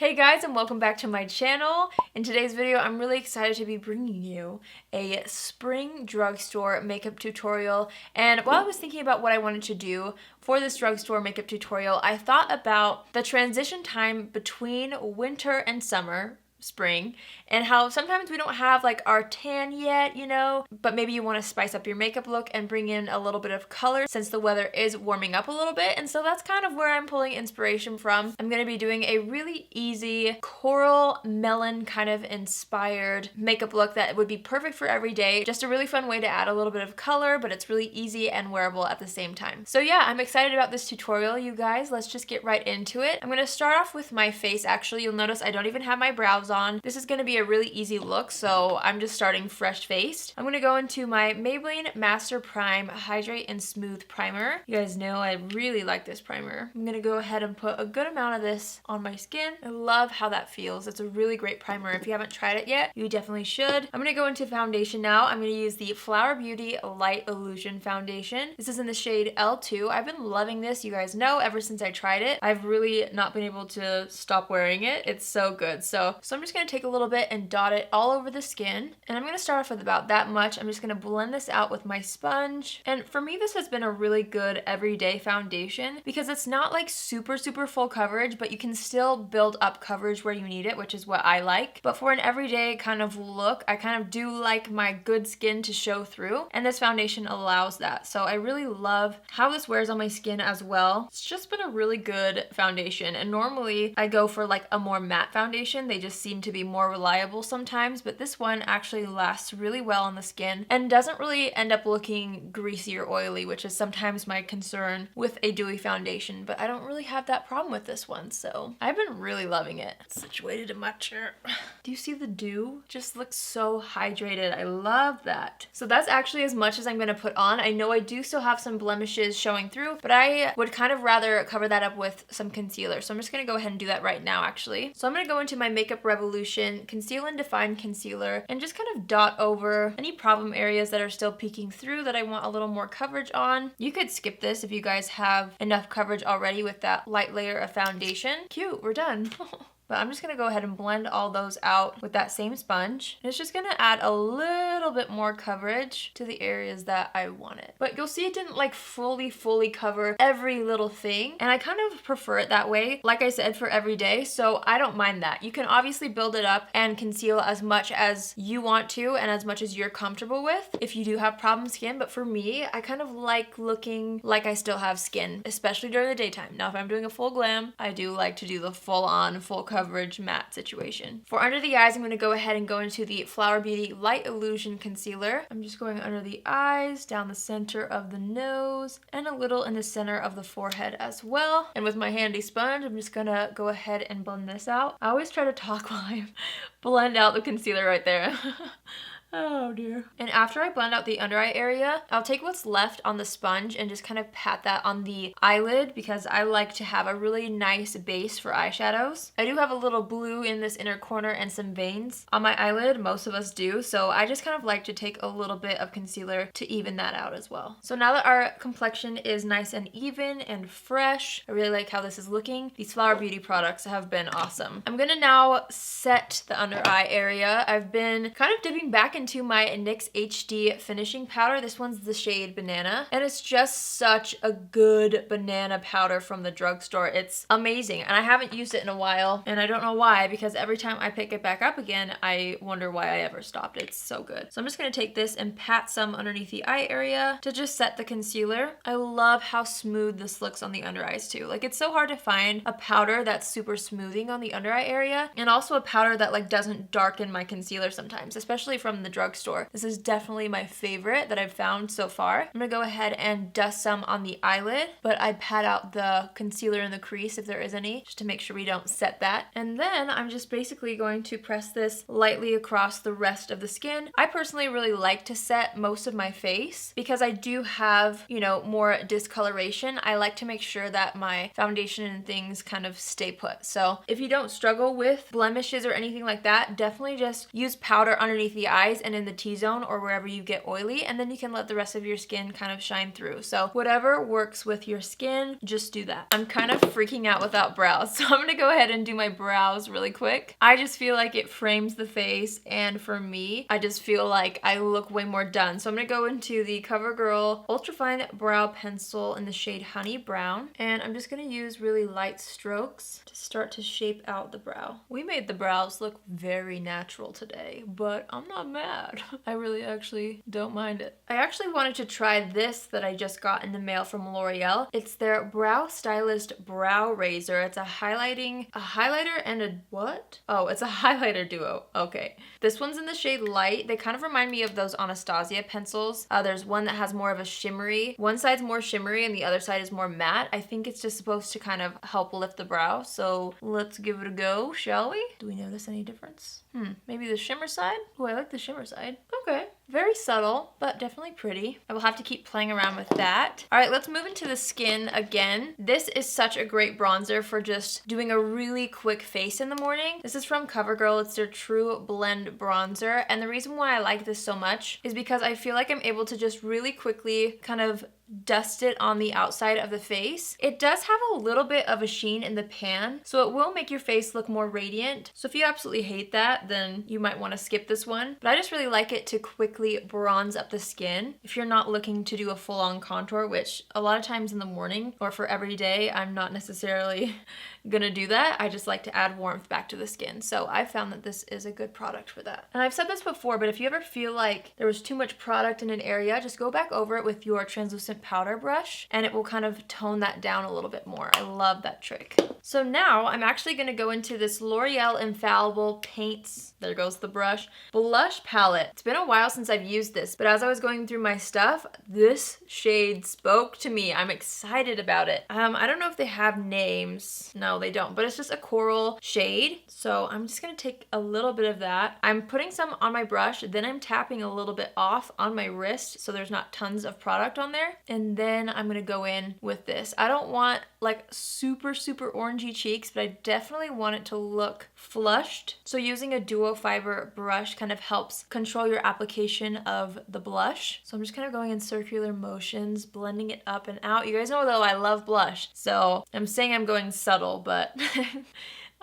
Hey guys, and welcome back to my channel. In today's video, I'm really excited to be bringing you a spring drugstore makeup tutorial. And while I was thinking about what I wanted to do for this drugstore makeup tutorial, I thought about the transition time between winter and summer, spring, and how sometimes we don't have like our tan yet, but maybe you want to spice up your makeup look and bring in a little bit of color since the weather is warming up a little bit. And so that's kind of where I'm pulling inspiration from. I'm going to be doing a really easy coral melon kind of inspired makeup look that would be perfect for every day. Just a really fun way to add a little bit of color, but it's really easy and wearable at the same time. So yeah, I'm excited about this tutorial, you guys. Let's just get right into it. I'm going to start off with my face. Actually, you'll notice I don't even have my brows on. This is going to be a really easy look, so I'm just starting fresh faced. I'm going to go into my Maybelline Master Prime Hydrate and Smooth Primer. You guys know I really like this primer. I'm going to go ahead and put a good amount of this on my skin. I love how that feels. It's a really great primer. If you haven't tried it yet, you definitely should. I'm going to go into foundation now. I'm going to use the Flower Beauty Light Illusion Foundation. This is in the shade L2. I've been loving this, you guys know, ever since I tried it. I've really not been able to stop wearing it. It's so good. So I'm just going to take a little bit and dot it all over the skin. And I'm going to start off with about that much. I'm just going to blend this out with my sponge. And for me, this has been a really good everyday foundation because it's not like super full coverage, but you can still build up coverage where you need it, which is what I like. But for an everyday kind of look, I kind of do like my good skin to show through, and this foundation allows that. So I really love how this wears on my skin as well. It's just been a really good foundation, and normally I go for like a more matte foundation. They just seem to be more reliable sometimes, but this one actually lasts really well on the skin and doesn't really end up looking greasy or oily, which is sometimes my concern with a dewy foundation, but I don't really have that problem with this one, so I've been really loving it. It's situated in my chair. Do you see the dew? Just looks so hydrated. I love that. So that's actually as much as I'm going to put on. I know I do still have some blemishes showing through, but I would kind of rather cover that up with some concealer, so I'm just going to go ahead and do that right now actually. So I'm going to go into my Makeup Revolution Conceal and Define Concealer and just kind of dot over any problem areas that are still peeking through that I want a little more coverage on. You could skip this if you guys have enough coverage already with that light layer of foundation. Cute, we're done. But I'm just going to go ahead and blend all those out with that same sponge. And it's just going to add a little bit more coverage to the areas that I wanted. But you'll see it didn't like fully cover every little thing. And I kind of prefer it that way, like I said, for every day. So I don't mind that. You can obviously build it up and conceal as much as you want to and as much as you're comfortable with if you do have problem skin. But for me, I kind of like looking like I still have skin, especially during the daytime. Now, if I'm doing a full glam, I do like to do the full coverage matte situation. For under the eyes, I'm going to go ahead and go into the Flower Beauty Light Illusion Concealer. I'm just going under the eyes, down the center of the nose, and a little in the center of the forehead as well. And with my handy sponge, I'm just going to go ahead and blend this out. I always try to talk while I blend out the concealer right there. Oh dear. And after I blend out the under eye area, I'll take what's left on the sponge and just kind of pat that on the eyelid because I like to have a really nice base for eyeshadows. I do have a little blue in this inner corner and some veins on my eyelid. Most of us do. So I just kind of like to take a little bit of concealer to even that out as well. So now that our complexion is nice and even and fresh, I really like how this is looking. These Flower Beauty products have been awesome. I'm gonna now set the under eye area. I've been kind of dipping back into my NYX HD finishing powder. This one's the shade Banana, and it's just such a good banana powder from the drugstore. It's amazing, and I haven't used it in a while, and I don't know why, because every time I pick it back up again, I wonder why I ever stopped. It's so good. So I'm just gonna take this and pat some underneath the eye area to just set the concealer. I love how smooth this looks on the under eyes too. Like, it's so hard to find a powder that's super smoothing on the under eye area, and also a powder that like doesn't darken my concealer sometimes, especially from the drugstore. This is definitely my favorite that I've found so far. I'm gonna go ahead and dust some on the eyelid, but I pat out the concealer in the crease if there is any, just to make sure we don't set that. And then I'm just basically going to press this lightly across the rest of the skin. I personally really like to set most of my face because I do have, more discoloration. I like to make sure that my foundation and things kind of stay put. So if you don't struggle with blemishes or anything like that, definitely just use powder underneath the eyes eyes and in the T-zone or wherever you get oily, and then you can let the rest of your skin kind of shine through. So whatever works with your skin, just do that. I'm kind of freaking out without brows, so I'm gonna go ahead and do my brows really quick. I just feel like it frames the face, and for me, I just feel like I look way more done. So I'm gonna go into the CoverGirl Ultrafine Brow Pencil in the shade Honey Brown, and I'm just gonna use really light strokes to start to shape out the brow. We made the brows look very natural today, but I'm not mad. I really actually don't mind it. I actually wanted to try this that I just got in the mail from L'Oreal. It's their Brow Stylist Brow Razor. It's a highlighter and a what? Oh, it's a highlighter duo. Okay. This one's in the shade Light. They kind of remind me of those Anastasia pencils. There's one that has more of a shimmery. One side's more shimmery and the other side is more matte. I think it's just supposed to kind of help lift the brow. So let's give it a go, shall we? Do we notice any difference? Maybe the shimmer side? Oh, I like the shimmer side. Okay. Very subtle, but definitely pretty. I will have to keep playing around with that. All right, let's move into the skin again. This is such a great bronzer for just doing a really quick face in the morning. This is from CoverGirl. It's their True Blend Bronzer. And the reason why I like this so much is because I feel like I'm able to just really quickly kind of dust it on the outside of the face. It does have a little bit of a sheen in the pan, so it will make your face look more radiant. So if you absolutely hate that, then you might want to skip this one. But I just really like it to quickly bronze up the skin. If you're not looking to do a full-on contour, which a lot of times in the morning or for every day, I'm not necessarily gonna do that. I just like to add warmth back to the skin. So I found that this is a good product for that. And I've said this before, but if you ever feel like there was too much product in an area, just go back over it with your translucent powder brush and it will kind of tone that down a little bit more. I love that trick. So now I'm actually gonna go into this L'Oreal Infallible Paints, there goes the brush, blush palette. It's been a while since I've used this, but as I was going through my stuff, this shade spoke to me. I'm excited about it. I don't know if they have names. No, they don't, but it's just a coral shade. So I'm just gonna take a little bit of that. I'm putting some on my brush, then I'm tapping a little bit off on my wrist so there's not tons of product on there. And then I'm gonna go in with this. I don't want like super orangey cheeks, but I definitely want it to look flushed. So using a duo fiber brush kind of helps control your application of the blush. So I'm just kind of going in circular motions, blending it up and out. You guys know though I love blush, so I'm saying I'm going subtle, but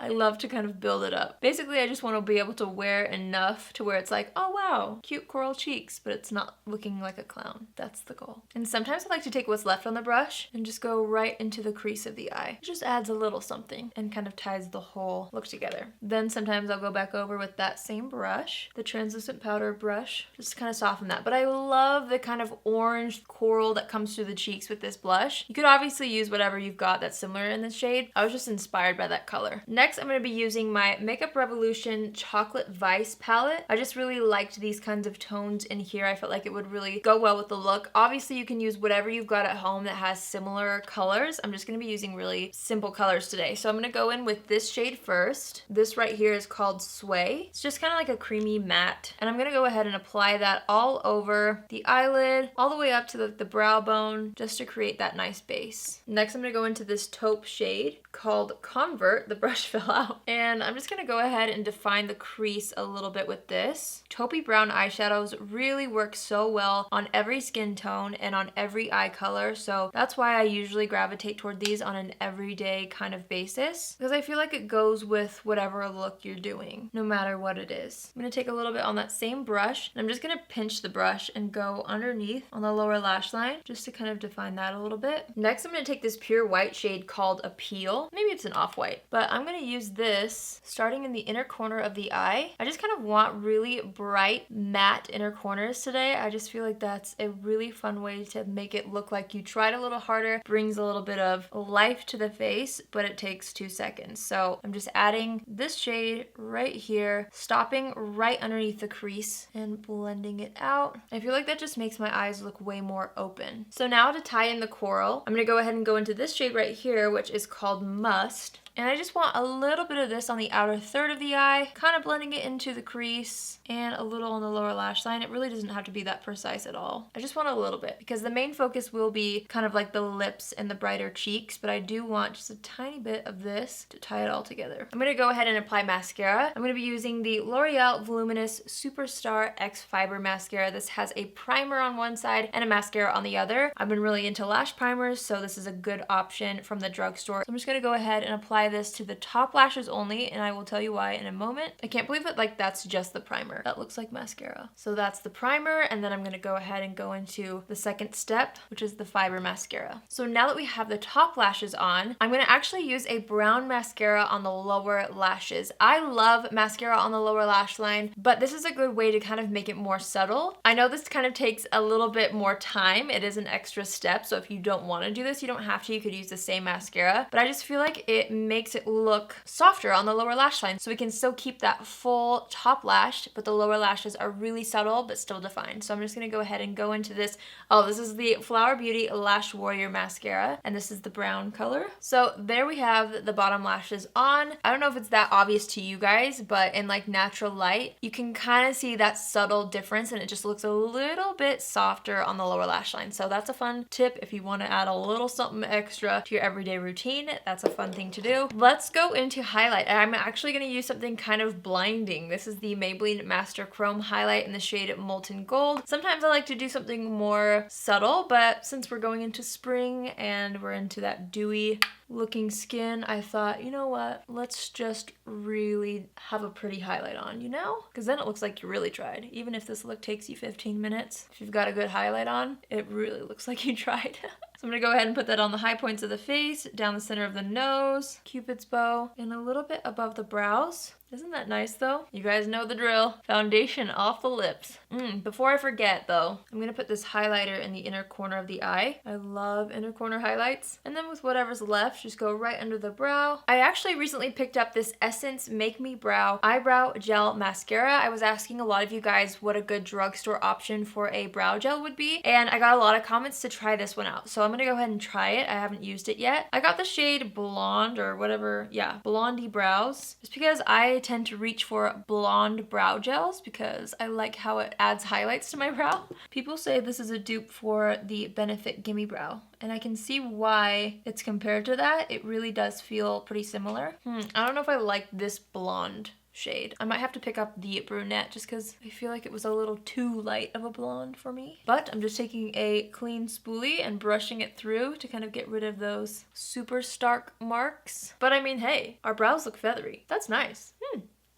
I love to kind of build it up. Basically, I just want to be able to wear enough to where it's like, oh wow, cute coral cheeks, but it's not looking like a clown. That's the goal. And sometimes I like to take what's left on the brush and just go right into the crease of the eye. It just adds a little something and kind of ties the whole look together. Then sometimes I'll go back over with that same brush, the translucent powder brush, just to kind of soften that. But I love the kind of orange coral that comes through the cheeks with this blush. You could obviously use whatever you've got that's similar in this shade. I was just inspired by that color. Next, I'm going to be using my Makeup Revolution Chocolate Vice palette. I just really liked these kinds of tones in here. I felt like it would really go well with the look. Obviously, you can use whatever you've got at home that has similar colors. I'm just going to be using really simple colors today. So I'm going to go in with this shade first. This right here is called Sway. It's just kind of like a creamy matte. And I'm going to go ahead and apply that all over the eyelid, all the way up to the brow bone, just to create that nice base. Next, I'm going to go into this taupe shade called Convert. The brush fell out. And I'm just gonna go ahead and define the crease a little bit with this. Taupey brown eyeshadows really work so well on every skin tone and on every eye color. So that's why I usually gravitate toward these on an everyday kind of basis, because I feel like it goes with whatever look you're doing, no matter what it is. I'm gonna take a little bit on that same brush, and I'm just gonna pinch the brush and go underneath on the lower lash line, just to kind of define that a little bit. Next, I'm gonna take this pure white shade called Appeal. Maybe it's an off-white, but I'm gonna use this starting in the inner corner of the eye. I just kind of want really bright matte inner corners today. I just feel like that's a really fun way to make it look like you tried a little harder, brings a little bit of life to the face, but it takes 2 seconds. So I'm just adding this shade right here, stopping right underneath the crease and blending it out. I feel like that just makes my eyes look way more open. So now to tie in the coral, I'm gonna go ahead and go into this shade right here, which is called Must. And I just want a little bit of this on the outer third of the eye, kind of blending it into the crease and a little on the lower lash line. It really doesn't have to be that precise at all. I just want a little bit because the main focus will be kind of like the lips and the brighter cheeks, but I do want just a tiny bit of this to tie it all together. I'm gonna go ahead and apply mascara. I'm gonna be using the L'Oreal Voluminous Superstar X Fiber Mascara. This has a primer on one side and a mascara on the other. I've been really into lash primers, so this is a good option from the drugstore. So I'm just gonna go ahead and apply this to the top lashes only, and I will tell you why in a moment. I can't believe that that's just the primer. That looks like mascara. So that's the primer, and then I'm gonna go ahead and go into the second step, which is the fiber mascara. So now that we have the top lashes on, I'm gonna actually use a brown mascara on the lower lashes. I love mascara on the lower lash line, but this is a good way to kind of make it more subtle. I know this kind of takes a little bit more time. It is an extra step, so if you don't want to do this, you don't have to. You could use the same mascara, but I just feel like it makes it look softer on the lower lash line, so we can still keep that full top lash, but the lower lashes are really subtle but still defined. So I'm just gonna go ahead and go into this. Oh, this is the Flower Beauty Lash Warrior Mascara, and this is the brown color. So there we have the bottom lashes on. I don't know if it's that obvious to you guys, but in like natural light, you can kind of see that subtle difference, and it just looks a little bit softer on the lower lash line. So that's a fun tip if you want to add a little something extra to your everyday routine. That's a fun thing to do. Let's go into highlight. I'm actually going to use something kind of blinding. This is the Maybelline Master Chrome highlight in the shade Molten Gold. Sometimes I like to do something more subtle, but since we're going into spring and we're into that dewy looking skin, I thought, you know what, let's just really have a pretty highlight on, you know? Because then it looks like you really tried. Even if this look takes you 15 minutes, if you've got a good highlight on, it really looks like you tried. So I'm gonna go ahead and put that on the high points of the face, down the center of the nose, Cupid's bow, and a little bit above the brows. Isn't that nice though? You guys know the drill. Foundation off the lips. Before I forget though, I'm gonna put this highlighter in the inner corner of the eye. I love inner corner highlights. And then with whatever's left, just go right under the brow. I actually recently picked up this Essence Make Me Brow Eyebrow Gel Mascara. I was asking a lot of you guys what a good drugstore option for a brow gel would be, and I got a lot of comments to try this one out. So I'm gonna go ahead and try it. I haven't used it yet. I got the shade Blonde or whatever, yeah, Blondie Brows, just because I tend to reach for blonde brow gels because I like how it adds highlights to my brow. People say this is a dupe for the Benefit Gimme Brow, and I can see why it's compared to that. It really does feel pretty similar. I don't know if I like this blonde shade. I might have to pick up the brunette just because I feel like it was a little too light of a blonde for me. But I'm just taking a clean spoolie and brushing it through to kind of get rid of those super stark marks. But I mean, hey, our brows look feathery. That's nice.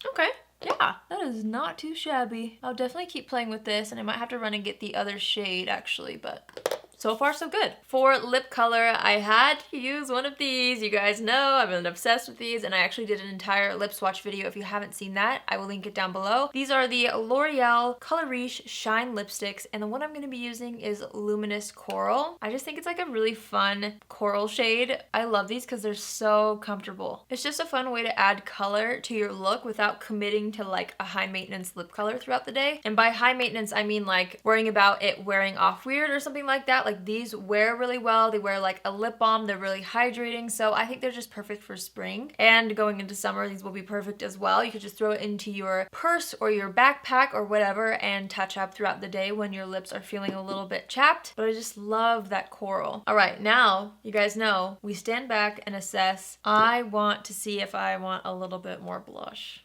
Okay. Yeah, that is not too shabby. I'll definitely keep playing with this, and I might have to run and get the other shade actually, but so far so good. For lip color, I had to use one of these. You guys know I've been obsessed with these, and I actually did an entire lip swatch video. If you haven't seen that, I will link it down below. These are the L'Oreal Color Riche Shine Lipsticks, and the one I'm going to be using is Luminous Coral. I just think it's like a really fun coral shade. I love these because they're so comfortable. It's just a fun way to add color to your look without committing to like a high maintenance lip color throughout the day. And by high maintenance, I mean like worrying about it wearing off weird or something like that. Like these wear really well. They wear like a lip balm. They're really hydrating. So I think they're just perfect for spring. And going into summer, these will be perfect as well. You could just throw it into your purse or your backpack or whatever and touch up throughout the day when your lips are feeling a little bit chapped. But I just love that coral. All right, now you guys know we stand back and assess. I want to see if I want a little bit more blush.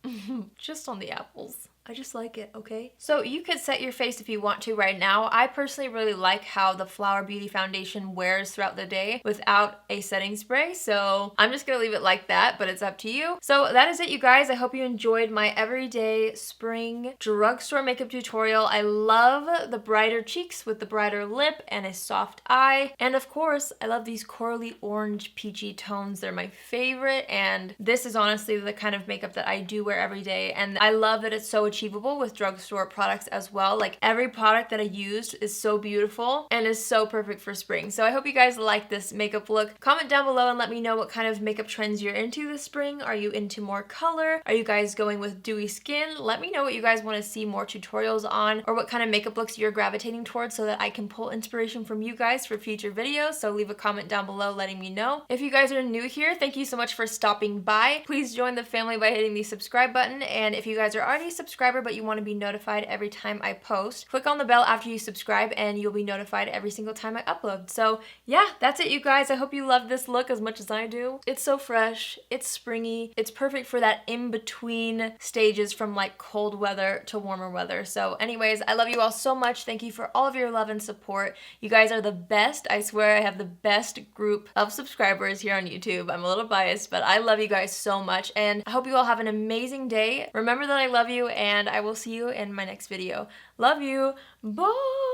Just on the apples. I just like it, okay? So you could set your face if you want to right now. I personally really like how the Flower Beauty foundation wears throughout the day without a setting spray. So I'm just gonna leave it like that, but it's up to you. So that is it, you guys. I hope you enjoyed my everyday spring drugstore makeup tutorial. I love the brighter cheeks with the brighter lip and a soft eye. And of course, I love these corally orange peachy tones. They're my favorite. And this is honestly the kind of makeup that I do wear every day. And I love that it's so achievable with drugstore products as well. Like every product that I used is so beautiful and is so perfect for spring. So I hope you guys like this makeup look. Comment down below and let me know what kind of makeup trends you're into this spring. Are you into more color? Are you guys going with dewy skin? Let me know what you guys want to see more tutorials on, or what kind of makeup looks you're gravitating towards so that I can pull inspiration from you guys for future videos. So leave a comment down below letting me know. If you guys are new here, thank you so much for stopping by. Please join the family by hitting the subscribe button, and if you guys are already a subscriber but you want to be notified every time I post, click on the bell after you subscribe and you'll be notified every single time I upload. So yeah, that's it, you guys. I hope you love this look as much as I do. It's so fresh, it's springy, it's perfect for that in-between stages from like cold weather to warmer weather. So anyways, I love you all so much. Thank you for all of your love and support. You guys are the best. I swear I have the best group of subscribers here on YouTube. I'm a little biased, but I love you guys so much, and I hope you all have an amazing day. Remember that I love you, and I will see you in my next video. Love you. Bye!